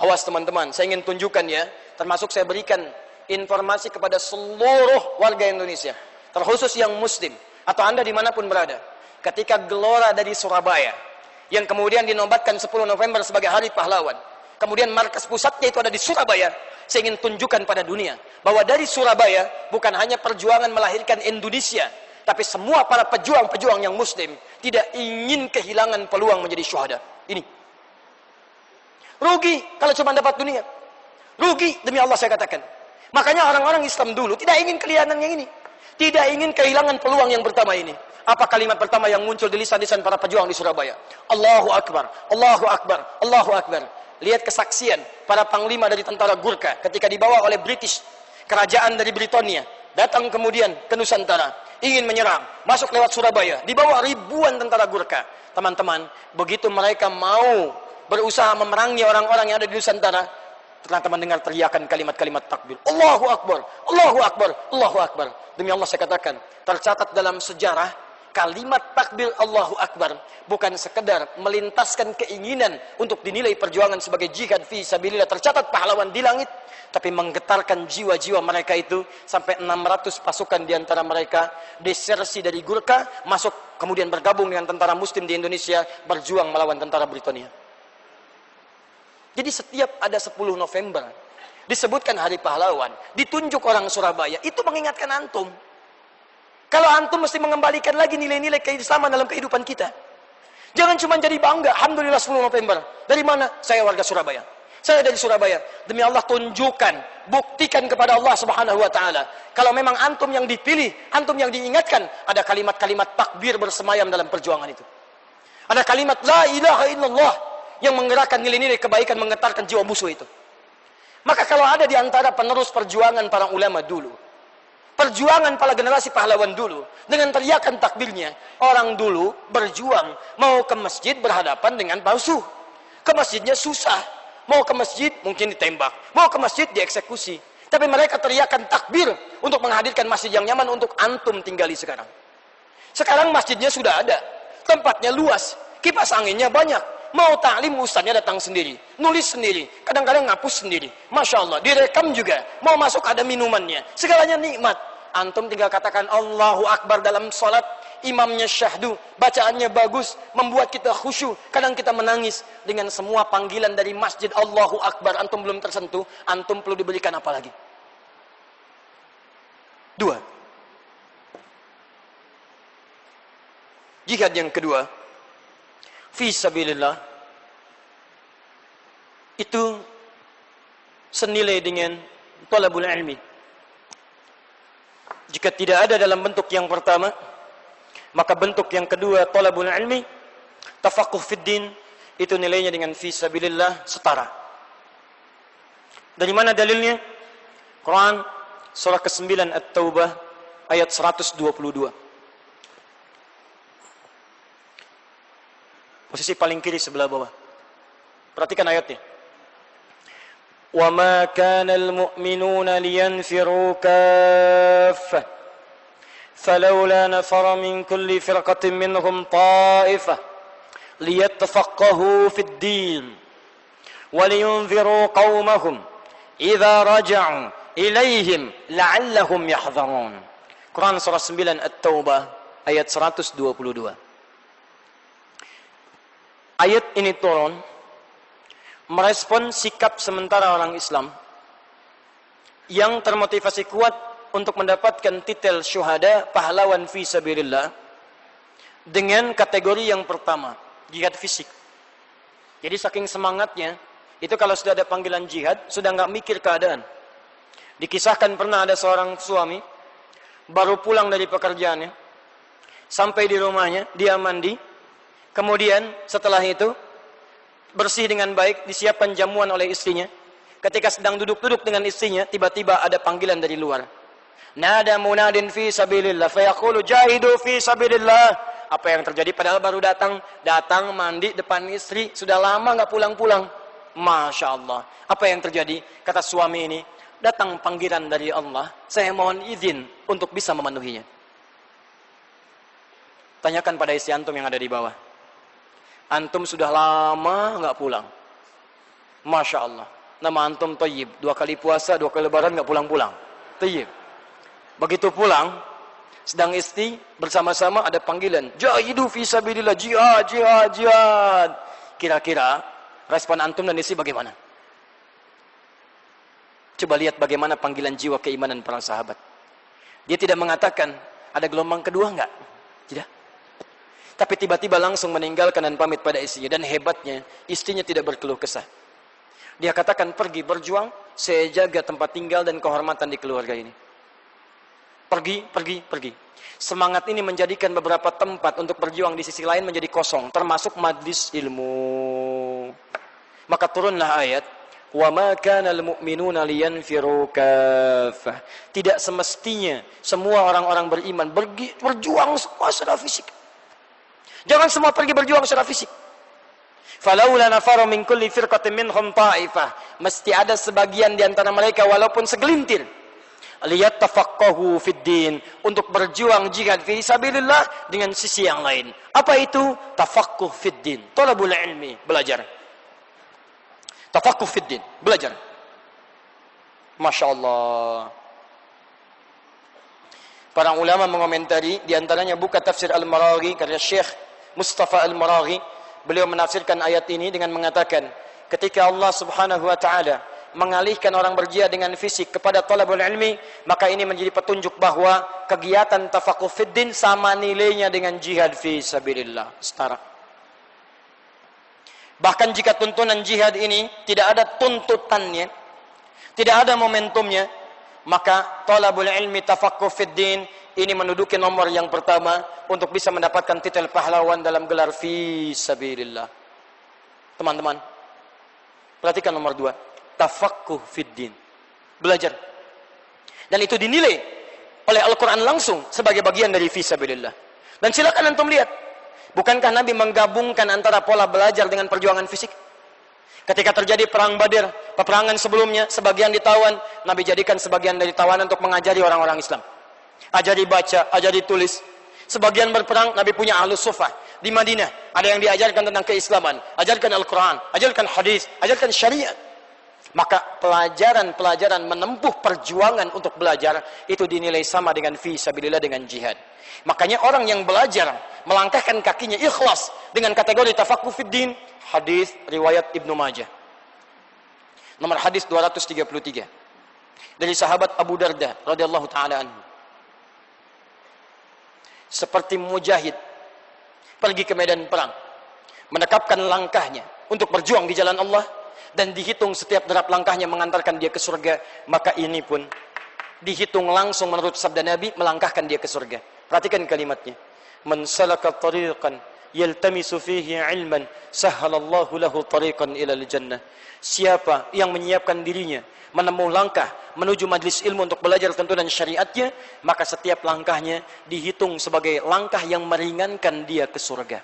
Awas teman-teman, saya ingin tunjukkan ya, termasuk saya berikan informasi kepada seluruh warga Indonesia, terkhusus yang muslim, atau Anda dimanapun berada. Ketika Gelora dari Surabaya, yang kemudian dinobatkan 10 November sebagai Hari Pahlawan, kemudian markas pusatnya itu ada di Surabaya, saya ingin tunjukkan pada dunia, bahwa dari Surabaya, bukan hanya perjuangan melahirkan Indonesia, tapi semua para pejuang-pejuang yang muslim, tidak ingin kehilangan peluang menjadi syuhada. Ini. Rugi kalau cuma dapat dunia. Rugi, demi Allah saya katakan. Makanya orang-orang Islam dulu tidak ingin kehilangan yang ini. Tidak ingin kehilangan peluang yang pertama ini. Apa kalimat pertama yang muncul di lisan-lisan para pejuang di Surabaya? Allahu Akbar, Allahu Akbar, Allahu Akbar. Lihat kesaksian para panglima dari tentara Gurkha ketika dibawa oleh British, kerajaan dari Britania, datang kemudian ke Nusantara, ingin menyerang, masuk lewat Surabaya, dibawa ribuan tentara Gurkha. Teman-teman, begitu mereka mau berusaha memerangi orang-orang yang ada di Nusantara, ternyata mendengar teriakan kalimat-kalimat takbir. Allahu Akbar, Allahu Akbar, Allahu Akbar. Demi Allah saya katakan, tercatat dalam sejarah, kalimat takbir Allahu Akbar bukan sekedar melintaskan keinginan untuk dinilai perjuangan sebagai jihad fi sabilillah, tercatat pahlawan di langit, tapi menggetarkan jiwa-jiwa mereka itu sampai 600 pasukan di antara mereka desersi dari Gurkha, masuk kemudian bergabung dengan tentara muslim di Indonesia, berjuang melawan tentara Britania. Jadi setiap ada 10 November disebutkan Hari Pahlawan, ditunjuk orang Surabaya, itu mengingatkan antum. Kalau antum mesti mengembalikan lagi nilai-nilai keislaman dalam kehidupan kita. Jangan cuma jadi bangga, alhamdulillah 10 November. Dari mana? Saya warga Surabaya. Saya dari Surabaya. Demi Allah, tunjukkan, buktikan kepada Allah Subhanahu wa taala. Kalau memang antum yang dipilih, antum yang diingatkan, ada kalimat-kalimat takbir bersemayam dalam perjuangan itu. Ada kalimat la ilaha illallah yang menggerakkan nilai-nilai kebaikan, menggetarkan jiwa musuh itu. Maka kalau ada di antara penerus perjuangan para ulama dulu, perjuangan para generasi pahlawan dulu, dengan teriakan takbirnya, orang dulu berjuang, mau ke masjid berhadapan dengan musuh. Ke masjidnya susah, mau ke masjid mungkin ditembak, mau ke masjid dieksekusi. Tapi mereka teriakan takbir untuk menghadirkan masjid yang nyaman untuk antum tinggali sekarang. Sekarang masjidnya sudah ada, tempatnya luas, kipas anginnya banyak. Mau ta'lim ustaznya datang sendiri, nulis sendiri, kadang-kadang ngapus sendiri. Masya Allah, direkam juga. Mau masuk ada minumannya, segalanya nikmat. Antum tinggal katakan Allahu Akbar dalam sholat, imamnya syahdu, bacaannya bagus, membuat kita khusyuk. Kadang kita menangis dengan semua panggilan dari masjid Allahu Akbar. Antum belum tersentuh, antum perlu diberikan apa lagi? Dua. Jihad yang kedua, fi sabilillah, itu senilai dengan talabul ilmi. Jika tidak ada dalam bentuk yang pertama, maka bentuk yang kedua, talabul ilmi, tafaqquh fid din, itu nilainya dengan fi sabilillah setara. Dari mana dalilnya? Quran surah ke-9 At-Taubah ayat 122. Posisi paling kiri sebelah bawah. Perhatikan ayatnya. وَمَا كَانَ الْمُؤْمِنُونَ لِيَنْفِرُوا كَافَّةً فَلَوْلَا نَفَرَ مِنْ كُلِّ فِرْقَةٍ مِّنْهُمْ طَائِفَةٌ لِيَتَّفَقَّهُوا فِي الدِّينِ وَلِيُنْذِرُوا قَوْمَهُمْ إِذَا رَجَعُوا إِلَيْهِمْ لَعَلَّهُمْ يَحْذَرُونَ. Quran surah 9 At-Taubah ayat 122. Ayat ini turun merespon sikap sementara orang Islam yang termotivasi kuat untuk mendapatkan titel syuhada, pahlawan fi sabilillah, dengan kategori yang pertama, jihad fisik. Jadi saking semangatnya, itu kalau sudah ada panggilan jihad, sudah nggak mikir keadaan. Dikisahkan pernah ada seorang suami baru pulang dari pekerjaannya, sampai di rumahnya, dia mandi, kemudian setelah itu bersih dengan baik, disiapkan jamuan oleh istrinya. Ketika sedang duduk-duduk dengan istrinya, tiba-tiba ada panggilan dari luar. Nada munadin fi sabilillah fayaqulu jahidu fi sabilillah. Apa yang terjadi? Padahal baru datang mandi depan istri, sudah lama nggak pulang-pulang. Masya Allah. Apa yang terjadi? Kata suami ini, datang panggilan dari Allah, saya mohon izin untuk bisa memenuhinya. Tanyakan pada istri antum yang ada di bawah. Antum sudah lama nggak pulang. Masya Allah. Nama antum Tayyib. 2 kali puasa, 2 kali lebaran nggak pulang-pulang. Tayyib. Begitu pulang, sedang istri bersama-sama ada panggilan. Jahidu fi sabilillah, jihad, jihad, jihad. Kira-kira respon antum dan istri bagaimana? Coba lihat bagaimana panggilan jiwa keimanan para sahabat. Dia tidak mengatakan, ada gelombang kedua enggak? Tidak. Tapi tiba-tiba langsung meninggalkan dan pamit pada istrinya. Dan hebatnya, istrinya tidak berkeluh kesah. Dia katakan, pergi berjuang, saya jaga tempat tinggal dan kehormatan di keluarga ini. Pergi, pergi, pergi. Semangat ini menjadikan beberapa tempat untuk berjuang di sisi lain menjadi kosong, termasuk majlis ilmu. Maka turunlah ayat, وَمَا كَانَ الْمُؤْمِنُونَ لِيَنْفِرُوا كَافَّةً. Tidak semestinya semua orang-orang beriman berjuang semua secara fisik. Jangan semua pergi berjuang secara fisik. فَلَوْلَا نَفَرَ مِنْ كُلِّ فِرْقَةٍ مِنْهُمْ طَائِفَةٌ. Mesti ada sebagian di antara mereka walaupun segelintir. لِيَتَّفَقَّهُوا فِي الدِّينِ. Untuk berjuang jihad fi sabilillah dengan sisi yang lain. Apa itu? Tafaqquh fid din. Talabul ilmi, belajar. Tafaqquh fid din, belajar. Masya Allah. Para ulama mengomentari, di antaranya buka tafsir Al-Maraghi karya Syekh Mustafa Al-Maraghi. Beliau menafsirkan ayat ini dengan mengatakan, ketika Allah Subhanahu wa taala mengalihkan orang berjihad dengan fisik kepada talabul ilmi, maka ini menjadi petunjuk bahwa kegiatan tafaqquh fid din sama nilainya dengan jihad fi sabilillah, setara. Bahkan jika tuntunan jihad ini tidak ada tuntutannya, tidak ada momentumnya, maka talabul ilmi tafaqquh fid din ini menduduki nomor yang pertama untuk bisa mendapatkan titel pahlawan dalam gelar fi sabilillah. Teman-teman, perhatikan nomor 2, tafaqquh fid din, belajar. Dan itu dinilai oleh Al-Quran langsung sebagai bagian dari fi sabilillah. Dan silakan antum lihat, bukankah Nabi menggabungkan antara pola belajar dengan perjuangan fisik? Ketika terjadi perang Badar, peperangan sebelumnya, sebagian ditawan, Nabi jadikan sebagian dari tawanan untuk mengajari orang-orang Islam. Ajari baca, ajari tulis. Sebagian berperang, Nabi punya ahlus sufah di Madinah. Ada yang diajarkan tentang keislaman, ajarkan Al-Quran, ajarkan hadis, ajarkan syariat. Maka pelajaran-pelajaran menempuh perjuangan untuk belajar itu dinilai sama dengan fi sabilillah, dengan jihad. Makanya orang yang belajar melangkahkan kakinya ikhlas dengan kategori tafaqquh fid din, hadis riwayat Ibnu Majah. Nomor hadis 233 dari sahabat Abu Darda radhiyallahu taala anhu. Seperti mujahid pergi ke medan perang, menekapkan langkahnya untuk berjuang di jalan Allah, dan dihitung setiap derap langkahnya mengantarkan dia ke surga, maka ini pun dihitung langsung menurut sabda Nabi melangkahkan dia ke surga. Perhatikan kalimatnya, man salaka tariqan yaltamisu fihi ilman sahhalallahu lahu tariqan ilal jannah. Siapa yang menyiapkan dirinya menempuh langkah menuju majlis ilmu untuk belajar tuntunan syariatnya, maka setiap langkahnya dihitung sebagai langkah yang meringankan dia ke surga.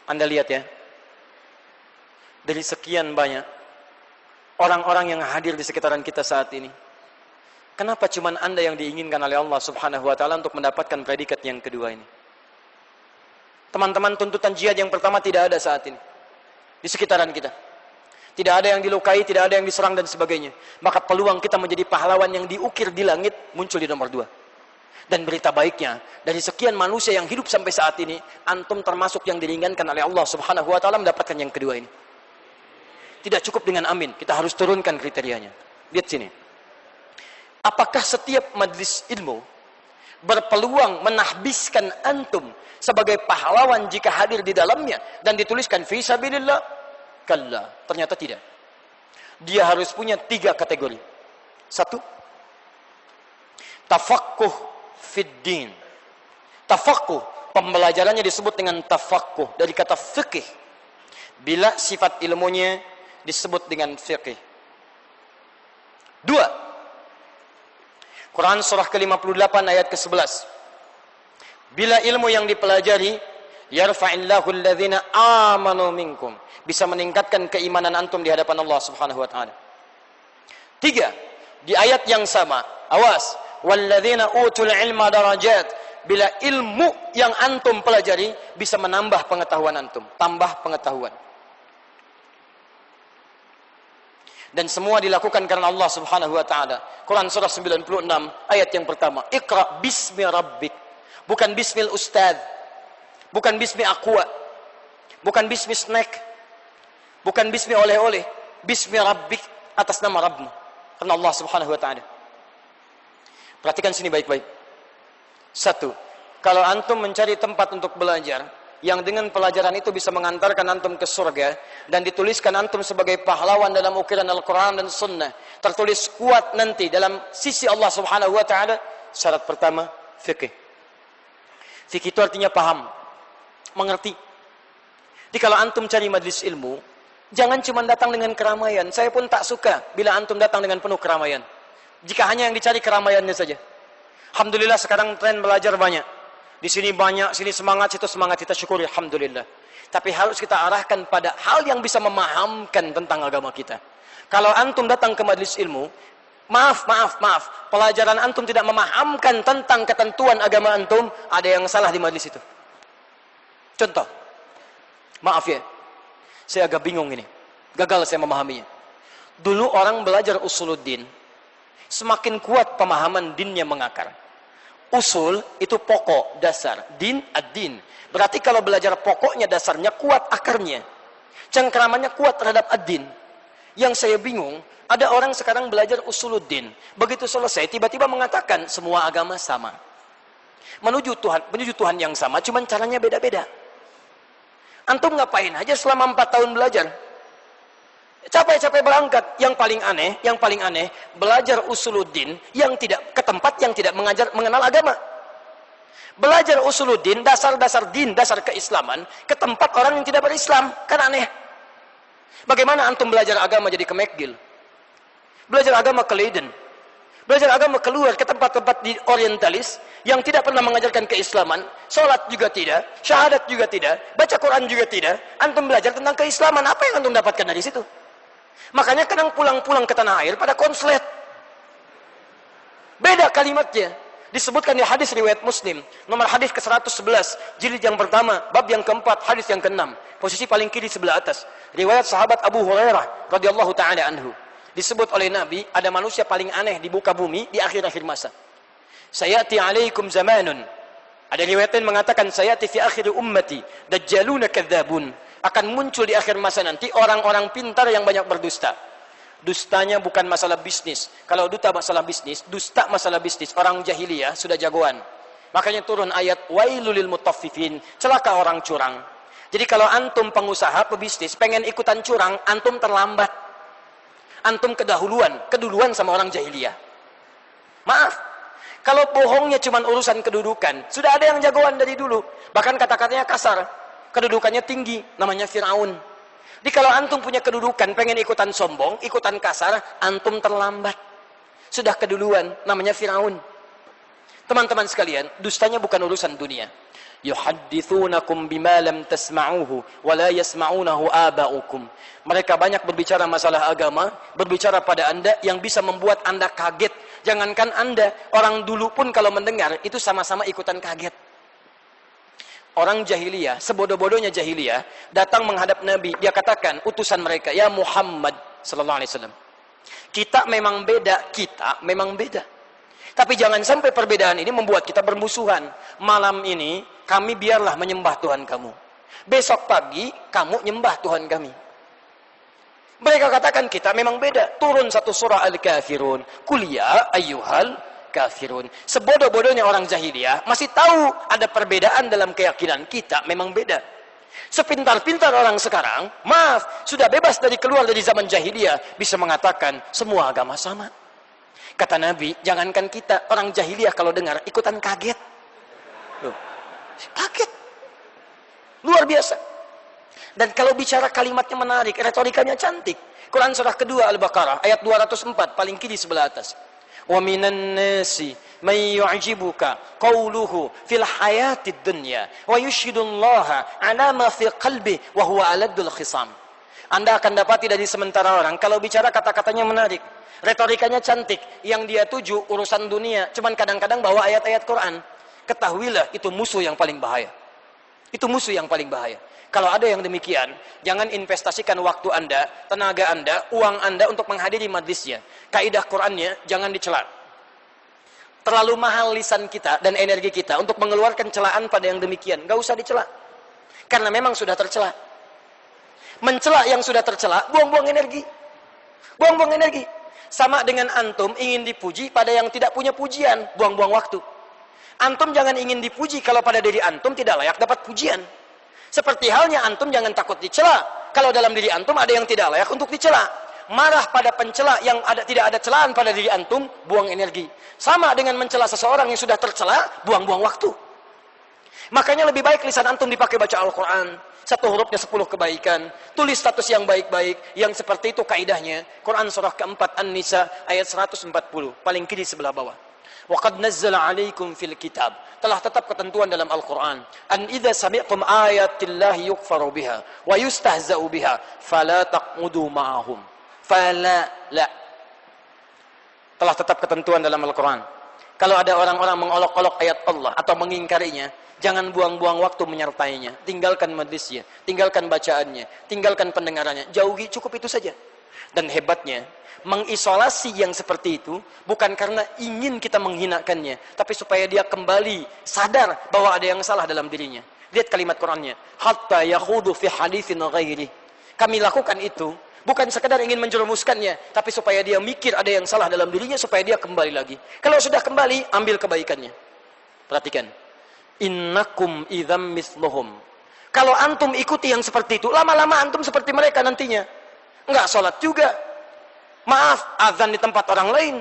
Anda lihat ya, dari sekian banyak orang-orang yang hadir di sekitaran kita saat ini, kenapa cuman Anda yang diinginkan oleh Allah Subhanahu wa taala untuk mendapatkan predikat yang kedua ini? Teman-teman, tuntutan jihad yang pertama tidak ada saat ini di sekitaran kita. Tidak ada yang dilukai, tidak ada yang diserang dan sebagainya. Maka peluang kita menjadi pahlawan yang diukir di langit muncul di nomor 2. Dan berita baiknya, dari sekian manusia yang hidup sampai saat ini, antum termasuk yang diringankan oleh Allah Subhanahu wa taala mendapatkan yang kedua ini. Tidak cukup dengan amin, kita harus turunkan kriterianya. Lihat sini. Apakah setiap majlis ilmu berpeluang menahbiskan antum sebagai pahlawan jika hadir di dalamnya dan dituliskan fi sabilillah? Kalla, ternyata tidak. Dia harus punya 3 kategori. 1, tafaqquh fid din. Tafaqquh, pembelajarannya disebut dengan tafaqquh dari kata fiqh. Bila sifat ilmunya disebut dengan fiqh. 2, Quran surah ke-58 ayat ke-11. Bila ilmu yang dipelajari, yarfa'illahu alladhina amanu minkum, bisa meningkatkan keimanan antum di hadapan Allah Subhanahu wa taala. 3, di ayat yang sama, awas, walladzina utul ilma darajat, bila ilmu yang antum pelajari bisa menambah pengetahuan antum, tambah pengetahuan. Dan semua dilakukan karena Allah Subhanahu wa taala. Quran surah 96 ayat yang pertama. Iqra bismi rabbik. Bukan bismil ustad. Bukan bismi aqua. Bukan bismi snack. Bukan bismi oleh-oleh. Bismi rabbik, atas nama Rabbmu. Karena Allah Subhanahu wa taala. Perhatikan sini baik-baik. Satu, kalau antum mencari tempat untuk belajar yang dengan pelajaran itu bisa mengantarkan antum ke surga dan dituliskan antum sebagai pahlawan dalam ukiran Al-Quran dan Sunnah, tertulis kuat nanti dalam sisi Allah Subhanahu wa taala, syarat pertama fikih. Fikih itu artinya paham, mengerti. Jadi kalau antum cari majlis ilmu, jangan cuma datang dengan keramaian. Saya pun tak suka bila antum datang dengan penuh keramaian. Jika hanya yang dicari keramaiannya saja. Alhamdulillah sekarang tren belajar banyak. Di sini banyak, sini semangat, situ semangat, kita syukuri, alhamdulillah. Tapi harus kita arahkan pada hal yang bisa memahamkan tentang agama kita. Kalau antum datang ke majlis ilmu, maaf, pelajaran antum tidak memahamkan tentang ketentuan agama antum, ada yang salah di majlis itu. Contoh, maaf ya, saya agak bingung ini, gagal saya memahaminya. Dulu orang belajar usuluddin, semakin kuat pemahaman dinnya mengakar. Usul itu pokok, dasar. Din, ad-din. Berarti kalau belajar pokoknya, dasarnya, kuat akarnya. Cengkeramannya kuat terhadap ad-din. Yang saya bingung, ada orang sekarang belajar usuluddin. Begitu selesai, tiba-tiba mengatakan semua agama sama. Menuju Tuhan yang sama, cuman caranya beda-beda. Antum ngapain aja selama 4 tahun belajar? Capek-capek berangkat. Yang paling aneh, belajar usuluddin yang tidak ke tempat yang tidak mengenal agama. Belajar usuluddin, dasar-dasar din, dasar keislaman, ke tempat orang yang tidak berislam. Kan aneh. Bagaimana antum belajar agama jadi ke McGill? Belajar agama ke Leiden. Belajar agama keluar ke tempat-tempat di orientalis yang tidak pernah mengajarkan keislaman. Sholat juga tidak, syahadat juga tidak, baca Quran juga tidak. Antum belajar tentang keislaman, apa yang antum dapatkan dari situ? Makanya kadang pulang-pulang ke tanah air pada konslet. Beda kalimatnya. Disebutkan di hadis riwayat Muslim, nomor hadis ke-111, jilid yang pertama, bab yang keempat, hadis yang ke-6, posisi paling kiri sebelah atas. Riwayat sahabat Abu Hurairah radhiyallahu taala anhu. Disebut oleh Nabi, ada manusia paling aneh di muka bumi di akhir-akhir masa. Sayati alaikum zamanun. Ada riwayat yang mengatakan sayati fi akhir ummati dajjaluna kadzabun. Akan muncul di akhir masa nanti orang-orang pintar yang banyak berdusta. Dustanya bukan masalah bisnis. Kalau dusta masalah bisnis, dusta masalah bisnis, orang jahiliyah sudah jagoan. Makanya turun ayat wailul lil mutaffifin, celaka orang curang. Jadi kalau antum pengusaha, pebisnis pengen ikutan curang, antum terlambat. Antum keduluan sama orang jahiliyah. Maaf. Kalau bohongnya cuma urusan kedudukan, sudah ada yang jagoan dari dulu. Bahkan kata-katanya kasar. Kedudukannya tinggi, namanya Fir'aun. Jadi kalau antum punya kedudukan, pengen ikutan sombong, ikutan kasar, antum terlambat. Sudah keduluan, namanya Fir'aun. Teman-teman sekalian, dustanya bukan urusan dunia. Yuhaddithunakum bima lam tasma'uhu wa la yasma'unahu aba'ukum. Mereka banyak berbicara masalah agama, berbicara pada anda yang bisa membuat anda kaget. Jangankan anda, orang dulu pun kalau mendengar, itu sama-sama ikutan kaget. Orang jahiliyah, sebodoh-bodohnya jahiliyah, datang menghadap Nabi. Dia katakan, utusan mereka, ya Muhammad sallallahu alaihi wasallam. Kita memang beda. Tapi jangan sampai perbedaan ini membuat kita bermusuhan. Malam ini, kami biarlah menyembah Tuhan kamu. Besok pagi, kamu nyembah Tuhan kami. Mereka katakan, kita memang beda. Turun satu surah Al-Kafirun. Kuliah ayyuhal kafirun. Sebodoh-bodohnya orang jahiliyah masih tahu ada perbedaan dalam keyakinan. Kita memang beda. Sepintar-pintar orang sekarang, maaf, sudah bebas keluar dari zaman jahiliyah, bisa mengatakan semua agama sama. Kata Nabi, jangankan kita, orang jahiliyah kalau dengar ikutan kaget. Loh, kaget. Luar biasa. Dan kalau bicara kalimatnya menarik, retorikanya cantik. Quran surah kedua Al-Baqarah ayat 204 paling kiri sebelah atas. وَمِنَ النَّاسِ مَنْ يُعْجِبُكَ قَوْلُهُ فِي الْحَيَاةِ الدُّنْيَا وَيُشْهِدُ اللَّهَ عَلَى مَا فِي قَلْبِهِ وَهُوَ أَلَدُّ الْخِصَامِ. Anda akan dapati dari sementara orang, kalau bicara kata-katanya menarik, retorikanya cantik, yang dia tuju urusan dunia, cuman kadang-kadang bawa ayat-ayat Quran. Ketahuilah, itu musuh yang paling bahaya. Itu musuh yang paling bahaya. Kalau ada yang demikian, jangan investasikan waktu Anda, tenaga Anda, uang Anda untuk menghadiri majlisnya. Kaidah Qur'annya, jangan dicela. Terlalu mahal lisan kita dan energi kita untuk mengeluarkan celaan pada yang demikian. Gak usah dicela. Karena memang sudah tercela. Mencela yang sudah tercela, buang-buang energi. Buang-buang energi. Sama dengan antum ingin dipuji pada yang tidak punya pujian, buang-buang waktu. Antum jangan ingin dipuji kalau pada diri antum tidak layak dapat pujian. Seperti halnya antum jangan takut dicela kalau dalam diri antum ada yang tidak layak untuk dicela. Marah pada pencela yang tidak ada celaan pada diri antum, buang energi. Sama dengan mencela seseorang yang sudah tercela, buang-buang waktu. Makanya lebih baik lisan antum dipakai baca Al-Quran. Satu hurufnya 10 kebaikan. Tulis status yang baik-baik. Yang seperti itu kaidahnya. Quran surah keempat An-Nisa ayat 140. Paling kiri sebelah bawah. وَقَدْ نَزَّلَ عَلَيْكُمْ فِي الْكِتَابِ. Telah tetap ketentuan dalam Al-Quran. أَنْ إِذَا سَمِعْتُمْ آيَاتِ اللَّهِ يُكْفَرُ بِهَا وَيُسْتَهْزَأُ بِهَا فَلَا تَقْعُدُوا مَعَهُمْ. Telah tetap ketentuan dalam Al-Quran. Kalau ada orang-orang mengolok-olok ayat Allah atau mengingkarinya, jangan buang-buang waktu menyertainya. Tinggalkan majlisnya, tinggalkan bacaannya, tinggalkan pendengarannya. Jauhi, cukup itu saja. Dan hebatnya, mengisolasi yang seperti itu bukan karena ingin kita menghinakannya, tapi supaya dia kembali sadar bahwa ada yang salah dalam dirinya. Lihat kalimat Qur'annya, hatta yakhudu fi haditsin ghairi. Kami lakukan itu bukan sekedar ingin menjerumuskannya, tapi supaya dia mikir ada yang salah dalam dirinya, supaya dia kembali lagi. Kalau sudah kembali, ambil kebaikannya. Perhatikan, innakum idzam misluhum. Kalau antum ikuti yang seperti itu, lama-lama antum seperti mereka nantinya. Enggak sholat juga. Maaf, azan di tempat orang lain.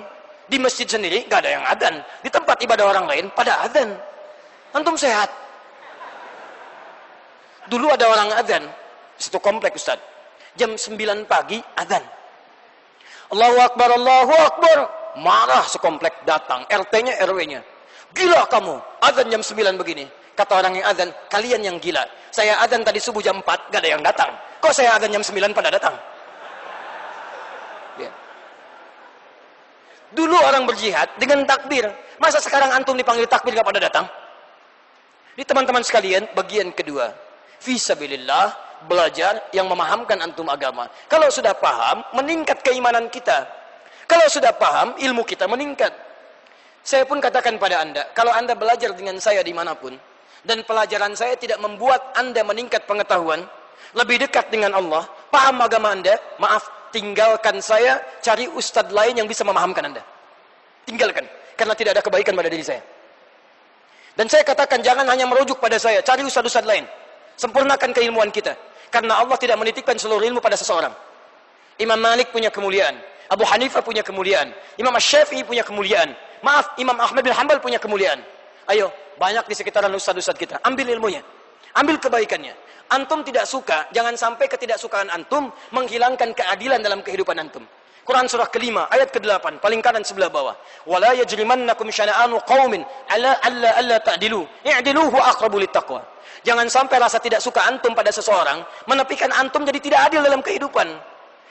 Di masjid sendiri, enggak ada yang azan. Di tempat ibadah orang lain, pada azan. Antum sehat. Dulu ada orang azan, satu komplek Ustaz. Jam 9 pagi, azan. Allahu Akbar, Allahu Akbar. Marah sekomplek datang, RT-nya, RW-nya. Gila kamu, azan jam 9 begini. Kata orang yang azan, kalian yang gila. Saya azan tadi subuh jam 4, gak ada yang datang. Kok saya azan jam 9 pada datang? Ya. Dulu orang berjihad dengan takbir. Masa sekarang antum dipanggil takbir gak pada datang? Di teman-teman sekalian, bagian kedua. Fisabilillah, belajar yang memahamkan antum agama. Kalau sudah paham, meningkat keimanan kita. Kalau sudah paham, ilmu kita meningkat. Saya pun katakan pada anda, kalau anda belajar dengan saya dimanapun, dan pelajaran saya tidak membuat anda meningkat pengetahuan, lebih dekat dengan Allah, paham agama anda, maaf, tinggalkan saya, cari ustadz lain yang bisa memahamkan anda. Tinggalkan, karena tidak ada kebaikan pada diri saya. Dan saya katakan, jangan hanya merujuk pada saya, cari ustadz-ustadz lain. Sempurnakan keilmuan kita. Karena Allah tidak menitipkan seluruh ilmu pada seseorang. Imam Malik punya kemuliaan. Abu Hanifah punya kemuliaan. Imam Asy-Syafi'i punya kemuliaan. Maaf, Imam Ahmad bin Hanbal punya kemuliaan. Ayo, banyak di sekitaran ustadz-ustadz kita. Ambil ilmunya. Ambil kebaikannya. Antum tidak suka, jangan sampai ketidaksukaan antum menghilangkan keadilan dalam kehidupan antum. Quran surah ke-5 ayat ke-8 paling kanan sebelah bawah. Wala yajrimannakum syana'anu qaumin alla ta'dilu. I'dilu huwa aqrabu littaqwa. Jangan sampai rasa tidak suka antum pada seseorang menepikan antum jadi tidak adil dalam kehidupan.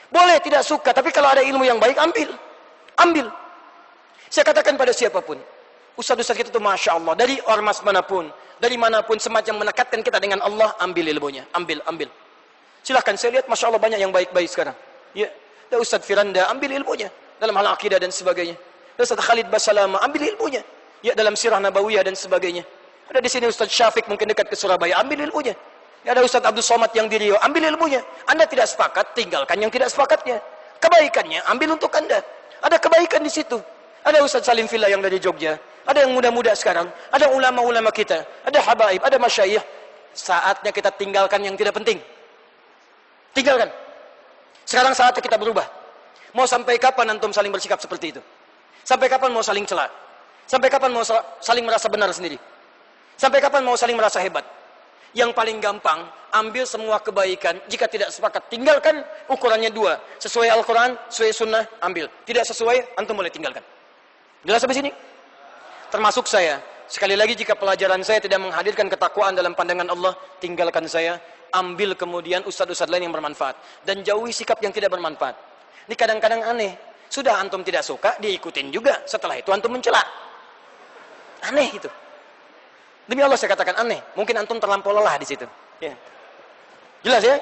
Boleh tidak suka, tapi kalau ada ilmu yang baik ambil. Ambil. Saya katakan pada siapapun, ustaz-ustaz kita itu Masya Allah, dari ormas manapun, dari manapun semacam menekatkan kita dengan Allah, ambil ilmunya, ambil. Silahkan, saya lihat Masya Allah banyak yang baik-baik sekarang. Ya, ada Ustaz Firanda, ambil ilmunya dalam hal akidah dan sebagainya. Ada Ustaz Khalid Basalama, ambil ilmunya. Ya, dalam sirah nabawiyah dan sebagainya. Ada di sini Ustaz Syafiq mungkin dekat ke Surabaya, ambil ilmunya. Ya, ada Ustaz Abdul Somad yang di Riau, ambil ilmunya. Anda tidak sepakat, tinggalkan yang tidak sepakatnya. Kebaikannya ambil untuk Anda. Ada kebaikan di situ. Ada Ustaz Salim Fillah yang dari Jogja. Ada yang muda-muda sekarang. Ada ulama-ulama kita. Ada habaib, ada masyayikh. Saatnya kita tinggalkan yang tidak penting. Tinggalkan. Sekarang saatnya kita berubah. Mau sampai kapan antum saling bersikap seperti itu? Sampai kapan mau saling cela? Sampai kapan mau saling merasa benar sendiri? Sampai kapan mau saling merasa hebat? Yang paling gampang, ambil semua kebaikan. Jika tidak sepakat, tinggalkan. Ukurannya 2. Sesuai Al-Quran, sesuai sunnah, ambil. Tidak sesuai, antum boleh tinggalkan. Jelas sampai sini? Termasuk saya. Sekali lagi, jika pelajaran saya tidak menghadirkan ketakwaan dalam pandangan Allah, tinggalkan saya. Ambil kemudian ustadz-ustadz lain yang bermanfaat. Dan jauhi sikap yang tidak bermanfaat. Ini kadang-kadang aneh. Sudah antum tidak suka, diikutin juga. Setelah itu antum mencela. Aneh itu. Demi Allah saya katakan aneh. Mungkin antum terlampau lelah di situ. Ya. Jelas ya?